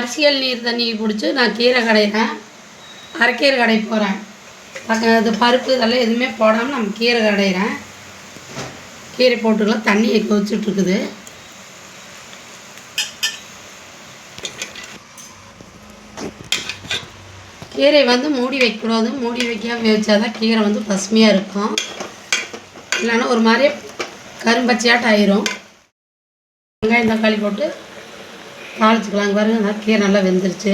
அரசியல் நீர் தண்ணி பிடிச்சி நான் கீரை கடைகிறேன். அரைக்கீரை கடை போகிறேன். அது பருப்பு இதெல்லாம் எதுவுமே போடாமல் நம்ம கீரை கடைகிறேன். கீரை போட்டுக்கலாம். தண்ணி கொதிச்சுட்ருக்குது. கீரை வந்து மூடி வைக்கக்கூடாது. மூடி வைக்காமல் வச்சா தான் கீரை வந்து பசுமையாக இருக்கும். இல்லைன்னா ஒரு மாதிரி கரும்பச்சையாட்டம் ஆயிரும். வெங்காயம் தக்காளி போட்டு தாளிச்சுக்கலாம். பாருங்க, கீரை நல்லா வெந்துருச்சு.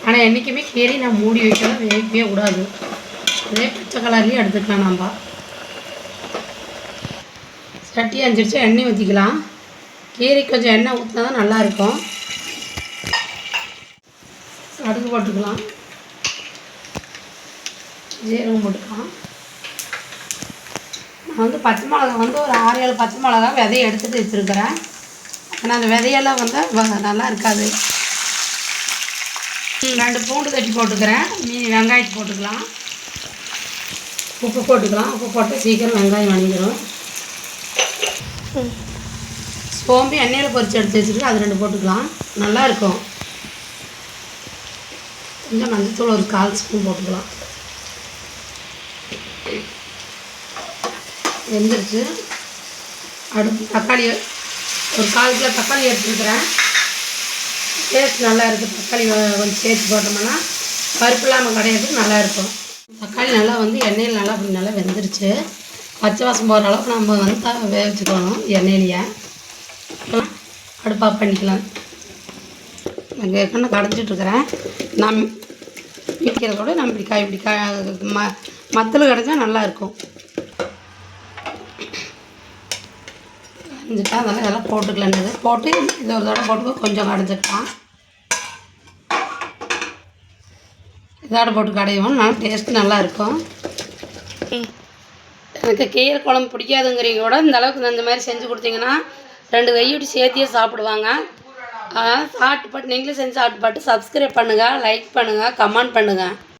ஆனால் என்றைக்குமே கீரை நான் மூடி வைக்கலாம், வேகவே கூடாது. அதே பச்சை கலர்லேயும் எடுத்துக்கலாம். நம்ம சட்டி அஞ்சிருச்சு, எண்ணெய் ஊற்றிக்கலாம். கீரை கொஞ்சம் எண்ணெய் ஊற்றினா தான் நல்லாயிருக்கும். கடுகு போட்டுக்கலாம். ஜீரகம் போட்டுக்கலாம். நான் வந்து பச்சை மிளகா வந்து ஒரு 6-7 பச்சை மிளகா விதையை எடுத்துகிட்டு வச்சுருக்கிறேன். ஆனால் அந்த விதையெல்லாம் வந்து நல்லா இருக்காது. 2 பூண்டு தட்டி போட்டுக்கிறேன். மீதி வெங்காயத்தை போட்டுக்கலாம். உப்பு போட்டுக்கலாம். உப்பு போட்டு சீக்கிரம் வெங்காயம் வணங்கிடும். சோம்பு எண்ணெயில் பொரித்து எடுத்து வச்சுட்டு அது 2 போட்டுக்கலாம். நல்லாயிருக்கும். கொஞ்சம் மஞ்சத்தூள் ஒரு 1/4 ஸ்பூன் போட்டுக்கலாம். வெந்துருச்சு. அடுத்து தக்காளி ஒரு 1/4 கிலோ தக்காளி எடுத்துருக்குறேன். டேஸ்ட் நல்லா இருக்குது. தக்காளி கொஞ்சம் சேர்த்து போட்டோம்னா பருப்பு இல்லாமல் கடையிறதுக்கு நல்லாயிருக்கும். தக்காளி நல்லா வந்து எண்ணெயில் நல்லா வெந்துருச்சு. பச்சை வாசம் போகிற அளவுக்கு நம்ம வந்து வேக வச்சுக்கணும் எண்ணெயிலேயே. அடுப்பு ஆஃப் பண்ணிக்கலாம். நான் ஏற்கனவே கடைஞ்சிட்ருக்கிறேன். நான் பிடிக்கிறதோட நம்ம இப்படி மத்தல் கிடச்சா நல்லாயிருக்கும். கடைஞ்சிட்டா அதெல்லாம் இதெல்லாம் போட்டுக்கலான்றது போட்டு இதை ஒரு தடவை போட்டு கொஞ்சம் கடைஞ்சிக்கலாம். இதோட போட்டு கடைவோம். நல்லா டேஸ்ட்டு நல்லாயிருக்கும். எனக்கு கீரை குழம்பு பிடிக்காதுங்கிறீங்க கூட இந்த அளவுக்கு இந்த மாதிரி செஞ்சு கொடுத்தீங்கன்னா 2 கையோடு சேர்த்தியே சாப்பிடுவாங்க. அதனால் சாப்பிட்டு பாட்டு நீங்களும் செஞ்சு சாப்பிட்டு பாட்டு சப்ஸ்கிரைப் பண்ணுங்கள், லைக் பண்ணுங்கள், கமெண்ட் பண்ணுங்கள்.